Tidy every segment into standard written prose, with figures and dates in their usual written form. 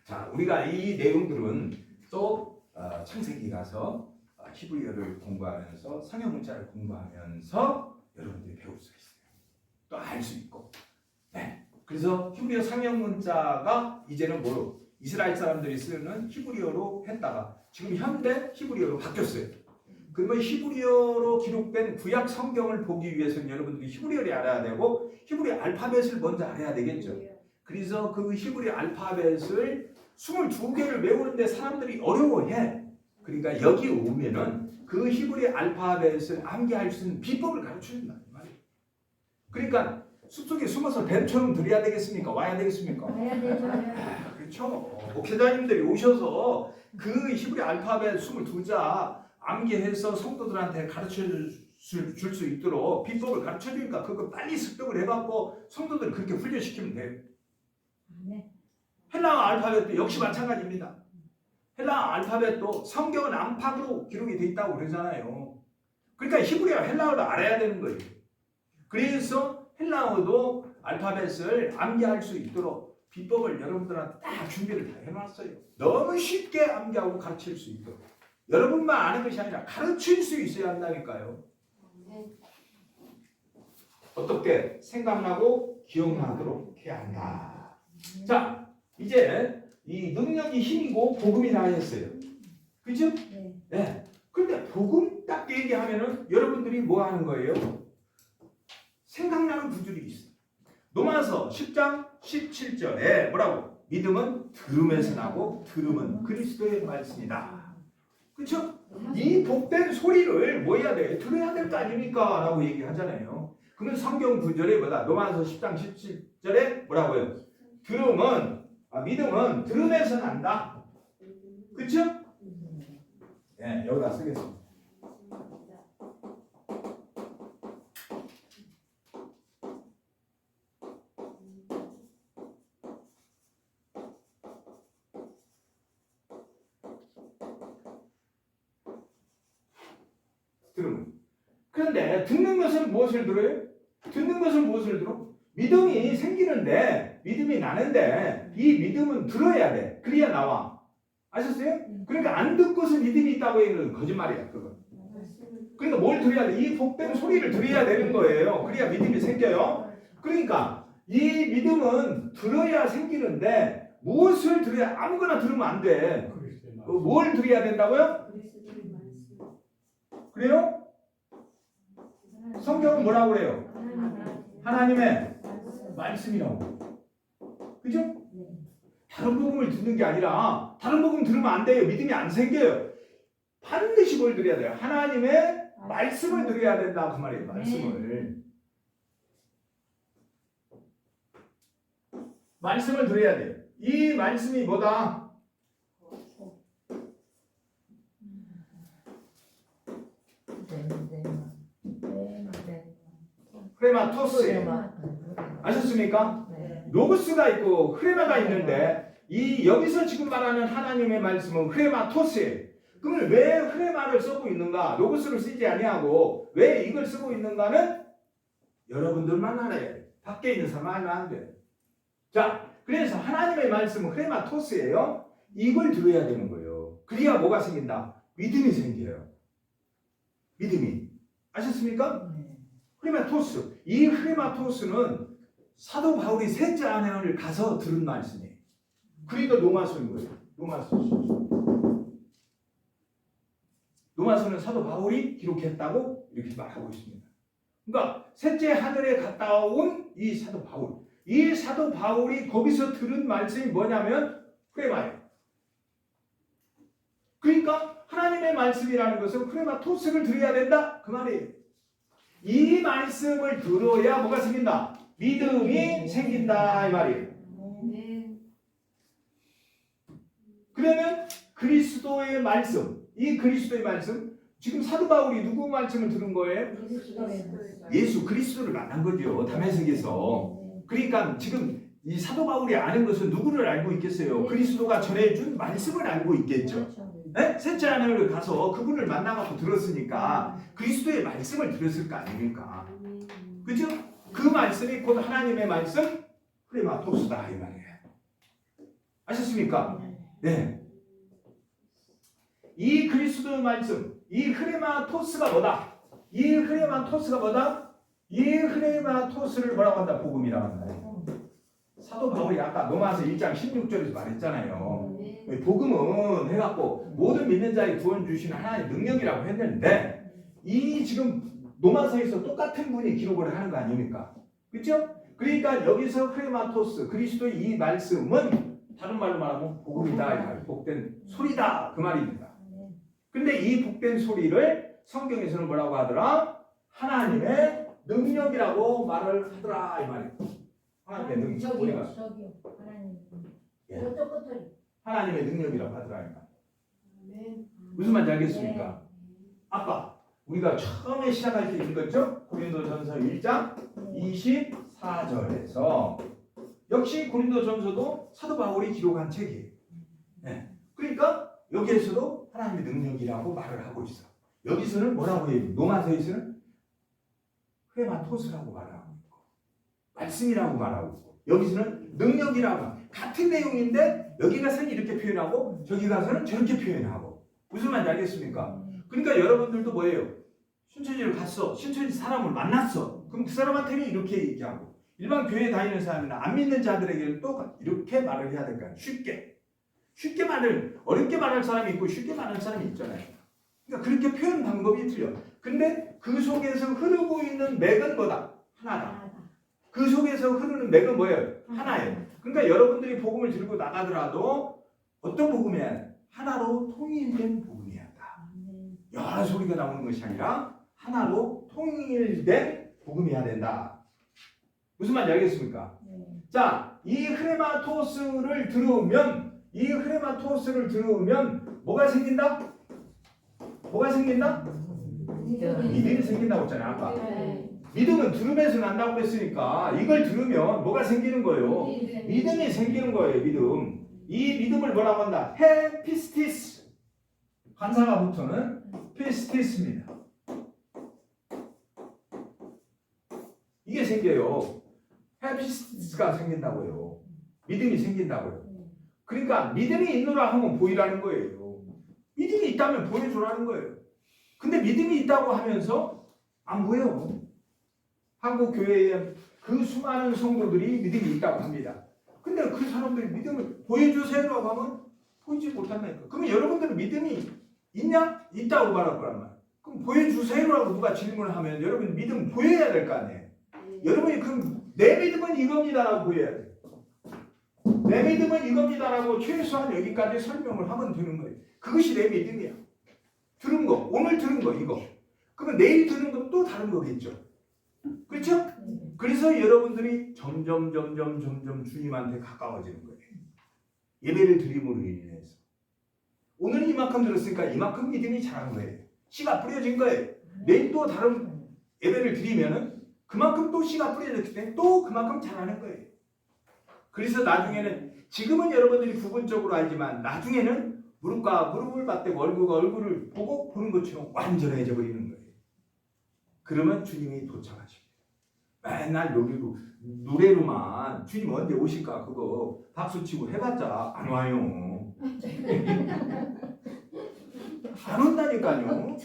자, 우리가 이 내용들은 또 창세기 가서 히브리어를 공부하면서 상형 문자를 공부하면서 여러분들이 배울 수 있어요. 또 알 수 있고. 네. 그래서 히브리어 상형 문자가 이제는 뭐로 이스라엘 사람들이 쓰는 히브리어로 했다가 지금 현대 히브리어로 바뀌었어요. 그러면 히브리어로 기록된 구약 성경을 보기 위해서는 여러분들이 히브리어를 알아야 되고 히브리 알파벳을 먼저 알아야 되겠죠. 그래서 그 히브리 알파벳을 22개를 외우는데 사람들이 어려워해. 그러니까 여기 오면은 그 히브리 알파벳을 암기할 수 있는 비법을 가르쳐준다는 말이에요. 그러니까 숲속에 숨어서 뱀처럼 들여야 되겠습니까? 와야 되겠습니까? 와야 되죠. 그렇죠. 목회자님들이 오셔서 그 히브리 알파벳 22자 암기해서 성도들한테 가르쳐 줄 수 있도록 비법을 가르쳐 주니까 그거 빨리 습득을 해갖고 성도들 그렇게 훈련시키면 돼요. 네. 헬라어 알파벳도 역시 마찬가지입니다. 헬라어 알파벳도 성경은 안팎으로 기록이 돼 있다고 그러잖아요. 그러니까 히브리어 헬라어를 알아야 되는 거예요. 그래서 헬라어도 알파벳을 암기할 수 있도록 비법을 여러분들한테 딱 준비를 다 해놨어요. 너무 쉽게 암기하고 가르칠 수 있도록. 여러분만 아는 것이 아니라 가르칠 수 있어야 한다니까요. 어떻게 생각나고 기억나도록 해야 한다. 자, 이제 이 능력이 힘이고 복음이라 했어요. 그죠? 네. 네. 그런데 복음 딱 얘기하면은 여러분들이 뭐 하는 거예요? 생각나는 구절이 있어요. 로마서 10장 17절에 뭐라고? 믿음은 들음에서 나고 들음은 그리스도의 말씀이다. 그렇죠? 이 복된 소리를 뭐 해야 돼? 들어야 될 거 아닙니까? 라고 얘기하잖아요. 그러면 성경 구절에 뭐다? 로마서 10장 17절에 뭐라고요? 믿음은 들음에서 난다. 그렇죠? 네, 여기다 쓰겠습니다. 들으면. 그런데 듣는 것은 무엇을 들어요? 듣는 것은 무엇을 들어? 믿음이 생기는데, 믿음이 나는데 이 믿음은 들어야 돼. 그래야 나와. 아셨어요? 그러니까 안 듣고서 믿음이 있다고 얘기하는 건 거짓말이야. 그건. 그러니까 뭘 들어야 돼? 이 복된 소리를 들어야 되는 거예요. 그래야 믿음이 생겨요. 그러니까 이 믿음은 들어야 생기는데 무엇을 들어야, 아무거나 들으면 안 돼. 뭘 들어야 된다고요? 그래요? 성경은 뭐라고 그래요? 하나님의 말씀이라고. 그죠? 다른 복음을 듣는 게 아니라 다른 복음 들으면 안 돼요. 믿음이 안 생겨요. 반드시 뭘 들어야 돼요? 하나님의 말씀을 들어야 된다. 그 말이에요. 말씀을. 말씀을 들어야 돼요. 이 말씀이 뭐다? 프레마토스예요. 아셨습니까? 로고스가 있고 흐레마가 있는데 이 여기서 지금 말하는 하나님의 말씀은 흐레마토스예요. 그러면 왜 흐레마를 쓰고 있는가? 로고스를 쓰지 아니하고 왜 이걸 쓰고 있는가는 여러분들만 알아야 돼요. 밖에 있는 사람 알면 안 돼요. 자, 그래서 하나님의 말씀은 흐레마토스예요. 이걸 들어야 되는 거예요. 그래야 뭐가 생긴다? 믿음이 생겨요. 믿음이. 아셨습니까? 흐레마토스. 이 흐레마토스는 사도 바울이 셋째 안에를 가서 들은 말씀이에요. 그러니까 로마서인 거예요. 로마서는 사도 바울이 기록했다고 이렇게 말하고 있습니다. 그러니까 셋째 하늘에 갔다 온 이 사도 바울. 이 사도 바울이 거기서 들은 말씀이 뭐냐면 흐레마예요. 그러니까 하나님의 말씀이라는 것은 흐레마토스를 들어야 된다. 그 말이에요. 이 말씀을 들어야 뭐가 생긴다? 믿음이 생긴다 이 말이에요. 그러면 그리스도의 말씀, 이 그리스도의 말씀, 지금 사도 바울이 누구 말씀을 들은 거예요? 예수 그리스도를 만난 거죠. 다메섹에서. 그러니까 지금 이 사도 바울이 아는 것은 누구를 알고 있겠어요? 그리스도가 전해준 말씀을 알고 있겠죠. 네? 셋째 하늘을 가서 그분을 만나고 들었으니까 그리스도의 말씀을 들었을 거 아닙니까? 그죠? 그 말씀이 곧 하나님의 말씀, 흐레마토스다 이 말이에요. 아셨습니까? 네. 이 그리스도의 말씀, 이 흐레마토스가 뭐다? 이 흐레마토스가 뭐다? 이 흐레마토스를 뭐라고 한다? 복음이라고 한다. 사도 바울이 아까 로마서 1장 16절에서 말했잖아요. 복음은 해갖고 모든 믿는 자에 구원 주신 하나님의 능력이라고 했는데 이 지금 로마서에서 똑같은 분이 기록을 하는 거 아닙니까? 그렇죠? 그러니까 여기서 흐레마토스 그리스도의 이 말씀은 다른 말로 말하면 복음이다, 복된 소리다 그 말입니다. 근데 이 복된 소리를 성경에서는 뭐라고 하더라? 하나님의 능력이라고 말을 하더라 이 말이에요. 하나님의 능력. 저기요. 하나님. 예. 저쪽 끝을. 하나님의 능력이라고 하더라니까. 무슨 말인지 알겠습니까? 아까 우리가 처음에 시작할 때 읽었죠? 고린도전서 1장 24절에서 역시 고린도전서도 사도 바울이 기록한 책이에요. 네. 그러니까 여기에서도 하나님의 능력이라고 말을 하고 있어. 여기서는 뭐라고 해요? 로마서에서는 흐레마토스라고 말하고 있고 말씀이라고 말하고 있고 여기서는 능력이라고 같은 내용인데 여기 가서는 이렇게 표현하고 저기 가서는 저렇게 표현하고 무슨 말인지 알겠습니까? 그러니까 여러분들도 뭐예요? 신천지를 갔어. 신천지 사람을 만났어. 그럼 그 사람한테는 이렇게 얘기하고 일반 교회 다니는 사람이나 안 믿는 자들에게는 또 이렇게 말을 해야 될까요? 쉽게 말을 어렵게 말할 사람이 있고 쉽게 말할 사람이 있잖아요. 그러니까 그렇게 표현 방법이 틀려. 근데 그 속에서 흐르고 있는 맥은 뭐다? 하나다. 그 속에서 흐르는 맥은 뭐예요? 하나예요. 그러니까 여러분들이 복음을 들고 나가더라도 어떤 복음이야 돼? 하나로 통일된 복음이어야 한다. 여러 소리가 나오는 것이 아니라 하나로 통일된 복음이어야 된다. 무슨 말인지 알겠습니까? 자, 이 흐레마토스를 들으면 뭐가 생긴다? 뭐가 생긴다? 믿음이 생긴다고 했잖아요. 아까. 믿음은 들음에서 난다고 그랬으니까 이걸 들으면 뭐가 생기는 거예요? 믿음이 생기는 거예요. 믿음. 이 믿음을 뭐라고 한다? 헤피스티스. 관사가 붙어는 피스티스입니다. 이게 생겨요. 헤피스티스가 생긴다고요. 믿음이 생긴다고요. 그러니까 믿음이 있노라 하면 보이라는 거예요. 믿음이 있다면 보여주라는 거예요. 근데 믿음이 있다고 하면서 안 보여. 한국 교회에 그 수많은 성도들이 믿음이 있다고 합니다. 근데 그 사람들이 믿음을 보여주세요라고 하면 보이지 못한다니까. 그러면 여러분들은 믿음이 있냐? 있다고 말할 거란 말이야. 그럼 보여주세요라고 누가 질문을 하면 여러분 믿음 보여야 될 거 아니에요. 여러분이 그럼 내 믿음은 이겁니다라고 보여야 돼. 내 믿음은 이겁니다라고 최소한 여기까지 설명을 하면 되는 거예요. 그것이 내 믿음이야. 들은 거, 오늘 들은 거 이거. 그러면 내일 들은 건 또 다른 거겠죠. 그렇죠? 그래서 여러분들이 점점 주님한테 가까워지는 거예요. 예배를 드림으로 인해서. 오늘 이만큼 들었으니까 이만큼 믿음이 자란 거예요. 씨가 뿌려진 거예요. 내일 또 다른 예배를 드리면은 그만큼 또 씨가 뿌려졌기 때문에 또 그만큼 자라는 거예요. 그래서 나중에는 지금은 여러분들이 부분적으로 알지만 나중에는 무릎과 무릎을 맞대고 얼굴과 얼굴을 보고 보는 것처럼 완전해져 버리는 거예요. 그러면 주님이 도착하십니다. 맨날 여기로 노래로만 주님 언제 오실까 그거 박수치고 해봤자 안 와요. 안 온다니까요.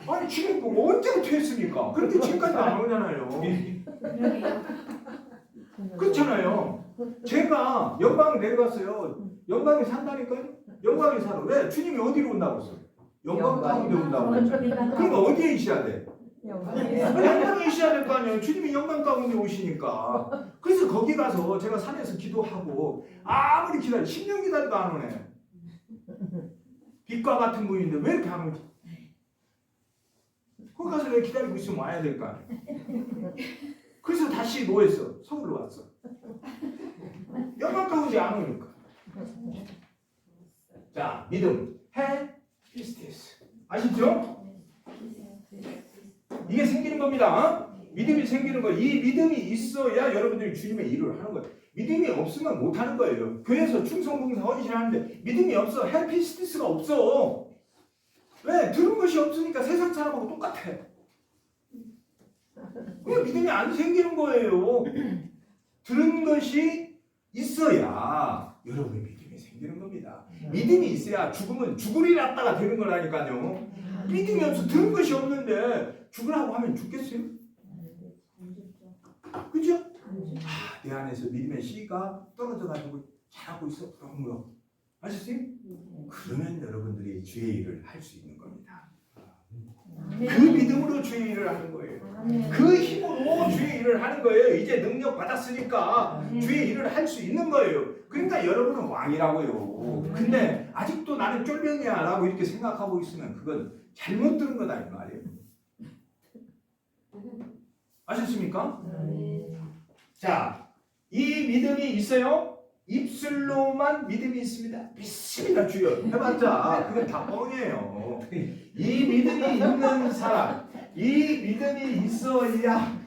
아니 주님 뭐 언제부터 했습니까? 그런데 지금까지 안 오잖아요. 그렇잖아요. 제가 영광 내려갔어요. 영광에 산다니까요. 영광에 살아. 왜? 주님이 어디로 온다고 했어요? 영광 가운데 온다고 했잖아요. 그러니까 어디에 있어야 돼? 영광에 있어야 될 거 아니에요. 주님이 영광 가운데 오시니까. 그래서 거기 가서 제가 산에서 기도하고 아무리 기다려 10년 기다려도 안 오네. 빛과 같은 분인데 왜 이렇게 안 오지? 거기 가서 내가 기다리고 있으면 와야 될 거 아니에요. 그래서 다시 뭐 했어? 서울로 왔어. 영광 가운데 안 오니까. 자, 믿음. 피스티스. 아시죠? 이게 생기는 겁니다. 믿음이 생기는 거예요. 이 믿음이 있어야 여러분들이 주님의 일을 하는 거예요. 믿음이 없으면 못 하는 거예요. 교회에서 충성봉사 헌신하는데 믿음이 없어. 피스티스가 없어. 왜? 들은 것이 없으니까 세상 사람하고 똑같아. 왜 믿음이 안 생기는 거예요? 들은 것이 있어야 여러분의 믿음이 생깁니다. 되는 겁니다. 믿음이 있어야 죽으면 죽으리라다가 되는 거라니까요. 믿음이 없어 들은 것이 없는데 죽으라고 하면 죽겠어요? 그죠? 내 안에서 믿음의 씨가 떨어져가지고 자라고 있어 그런 거 아셨어요? 그러면 여러분들이 주의 일을 할 수 있는 겁니다. 그 믿음으로 주의 일을 하는 거예요. 그 힘으로 주의 일을 하는 거예요. 이제 능력 받았으니까 주의 일을 할 수 있는 거예요. 그러니까 여러분은 왕이라고요. 근데 아직도 나는 쫄병이야 라고 이렇게 생각하고 있으면 그건 잘못 들은 거다 이 말이에요. 아셨습니까? 자, 이 믿음이 있어요? 입술로만 믿음이 있습니다. 믿습니다 주여 해봤자 그건 다 뻥이에요. 이 믿음이 있는 사람, 이 믿음이 있어야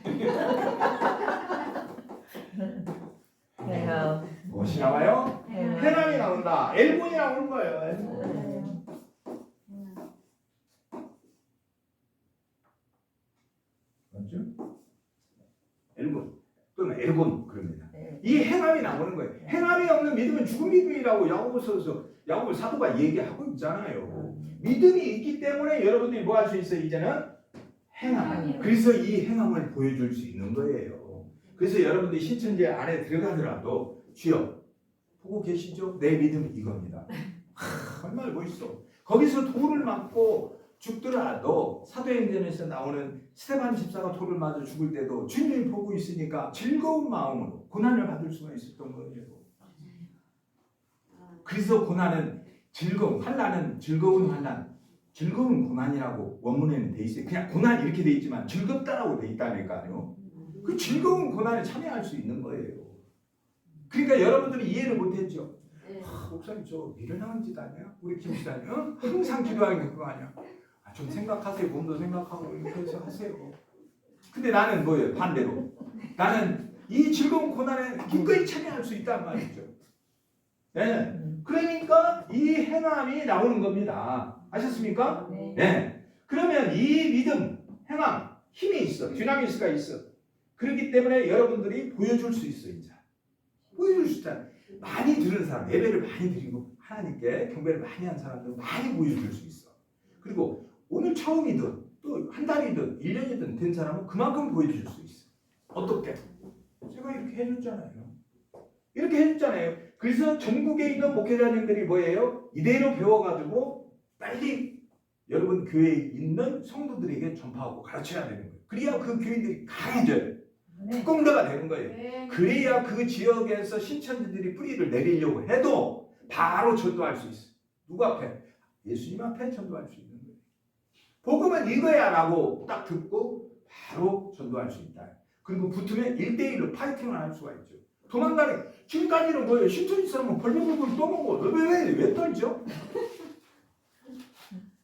무엇이 나와요? 해남이 나온다. 엘본이 나오는 거예요. 엘본. 맞죠? 엘본 또는 엘본 그럽니다. 이 행함이 나오는 거예요. 행함이 없는 믿음은 죽은 믿음이라고 야고보 사도가 얘기하고 있잖아요. 믿음이 있기 때문에 여러분들이 뭐 할 수 있어요? 이제는 행함. 그래서 이 행함을 보여줄 수 있는 거예요. 그래서 여러분들이 신천지 안에 들어가더라도 주여 보고 계시죠? 내 믿음은 이겁니다. 얼마나 멋있어. 거기서 돌을 맞고 죽더라도 사도행전에서 나오는 스데반 집사가 돌을 맞아 죽을 때도 주님이 보고 있으니까 즐거운 마음으로 고난을 받을 수가 있었던 거예요. 그래서 고난은 즐거움, 환난은 즐거운 환난, 즐거운 고난이라고 원문에는 돼 있어요. 그냥 고난 이렇게 돼 있지만 즐겁다라고 돼 있다니까요. 그 즐거운 고난에 참여할 수 있는 거예요. 그러니까 여러분들이 이해를 못했죠. 목사님 저 일어나는 짓 아니야? 우리 김수사님 항상 기도하는 게 그거 아니야? 좀 생각하세요. 몸도 생각하고 이렇게 해서 하세요. 근데 나는 뭐예요? 반대로 나는 이 즐거운 고난에 기꺼이 참여할 수 있단 말이죠. 네. 그러니까 이 행함이 나오는 겁니다. 아셨습니까? 네. 그러면 이 믿음, 행함, 힘이 있어. 디나미스가 있어. 그렇기 때문에 여러분들이 보여줄 수 있어. 이제 보여줄 수 있잖아요. 많이 들은 사람, 예배를 많이 드리고 하나님께 경배를 많이 한 사람들은 많이 보여줄 수 있어. 그리고 오늘 처음이든 또 한 달이든 1년이든 된 사람은 그만큼 보여줄 수 있어. 어떻게? 제가 이렇게 해줬잖아요. 이렇게 해줬잖아요. 그래서 전국에 있는 목회자님들이 뭐예요? 이대로 배워가지고 빨리 여러분 교회에 있는 성도들에게 전파하고 가르쳐야 되는 거예요. 그래야 그 교인들이 강해져요. 특공대가 되는 거예요. 그래야 그 지역에서 신천지들이 뿌리를 내리려고 해도 바로 전도할 수 있어요. 누구 앞에? 예수님 앞에 전도할 수 있는 거예요. 복음은 이거야 라고 딱 듣고 바로 전도할 수 있다. 그리고 붙으면 1대1로 파이팅을 할 수가 있죠. 도망가는 지금까지는 뭐예요? 신천지 사람은 벌벌벌 떠먹어. 왜 떨죠?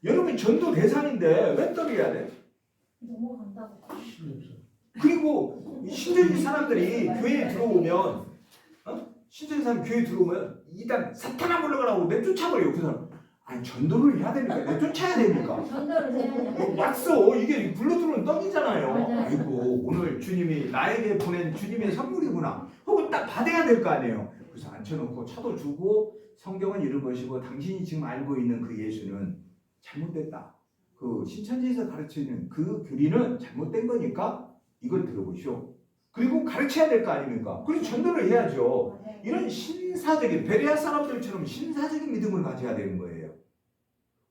여러분 전도 대상인데 왜 떨어야 돼? 넘어간다고. 그리고 신천지 사람들이 교회에 들어오면 신천지 사람 교회에 들어오면 이단 사탄아 물러가라고 내쫓아버려요. 그 사람. 아니 전도를 해야 되니까 내쫓아야 됩니까? 전도를 해야죠. 왔어. 이게 불러들어오는 떡이잖아요. 맞아요. 아이고 오늘 주님이 나에게 보낸 주님의 선물이구나. 혹은 딱 받아야 될 거 아니에요. 그래서 앉혀놓고 차도 주고 성경은 이런 것이고 당신이 지금 알고 있는 그 예수는 잘못됐다. 그 신천지에서 가르치는 그 교리는 잘못된 거니까 이걸 들어보시오. 그리고 가르쳐야 될 거 아닙니까? 그래서 전도를 해야죠. 이런 신사적인 베레아 사람들처럼 신사적인 믿음을 가져야 되는 거예요.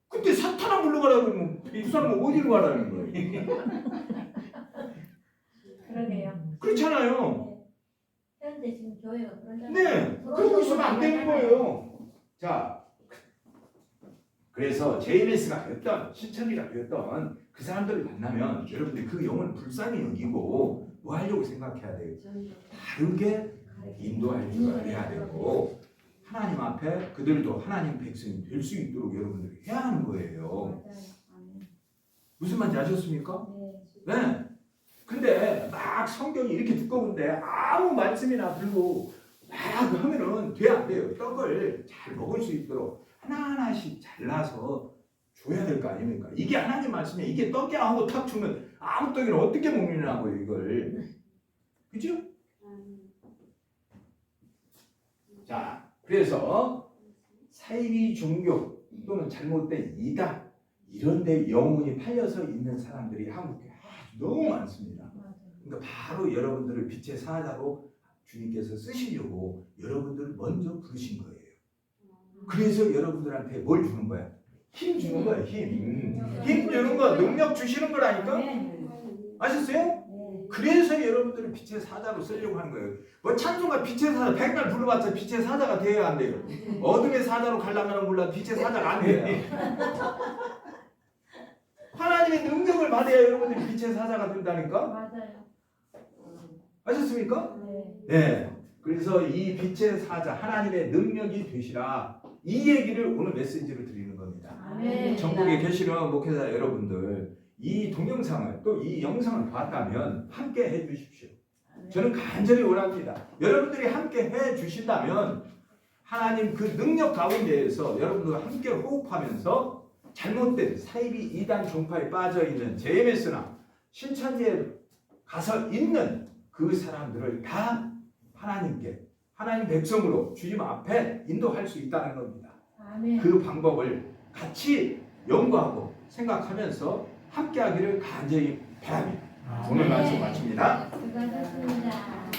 근데 사탄아 물러가라고 하면 이 사람은 어디로 가라는 거예요? 그러게요. 그렇잖아요. 현재 지금 교회가 그런 네, 그러고 있으면 안 되는 거예요. 자, 그래서 JMS가 되었던 신천지가 되었던 그 사람들을 만나면 여러분들 그 영혼 불쌍히 여기고 뭐 하려고 생각해야 돼요? 다르게 인도할 줄 알아야 되고 하나님 앞에 그들도 하나님 백성이 될 수 있도록 여러분들이 해야 하는 거예요. 무슨 말인지 아셨습니까? 네. 근데 막 성경이 이렇게 두꺼운데 아무 말씀이나 별로 막 하면은 돼 안 돼요. 떡을 잘 먹을 수 있도록 하나하나씩 잘라서 줘야 될 거 아닙니까? 이게 하나님 말씀에 이게 떡이야 하고 탁 주면 아무 떡이를 어떻게 먹느냐고요 이걸. 그죠? 자, 그래서 사이비 종교 또는 잘못된 이단 이런 데 영혼이 팔려서 있는 사람들이 한국에 아주 너무 많습니다. 맞아요. 그러니까 바로 여러분들을 빛의 사자로 주님께서 쓰시려고 여러분들을 먼저 부르신 거예요. 그래서 여러분들한테 뭘 주는 거야? 힘 주는 거야. 힘 주는 거, 능력 주시는 거라니까. 아셨어요? 네. 그래서 여러분들을 빛의 사자로 쓰려고 하는 거예요. 뭐 찬송가 빛의 사자 백날 불러봤자 빛의 사자가 되어야 안 돼요. 어둠의 사자로 가려면 몰라 빛의 사자가 안 돼요. 하나님의 능력을 받아야 여러분들이 빛의 사자가 된다니까. 맞아요. 아셨습니까? 네. 네. 그래서 이 빛의 사자 하나님의 능력이 되시라 이 얘기를 오늘 메시지로 드리는 겁니다. 아멘. 전국에 계시는 목회자 여러분들 이 동영상을 또 이 영상을 봤다면 함께 해주십시오. 저는 간절히 원합니다. 여러분들이 함께 해주신다면 하나님 그 능력 가운데에서 여러분들과 함께 호흡하면서 잘못된 사이비 이단 종파에 빠져있는 JMS나 신천지에 가서 있는 그 사람들을 다 하나님께 하나님 백성으로 주님 앞에 인도할 수 있다는 겁니다. 아멘. 그 방법을 같이 연구하고 생각하면서 함께하기를 간절히 바랍니다. 오늘 말씀 마칩니다. 수고하셨습니다.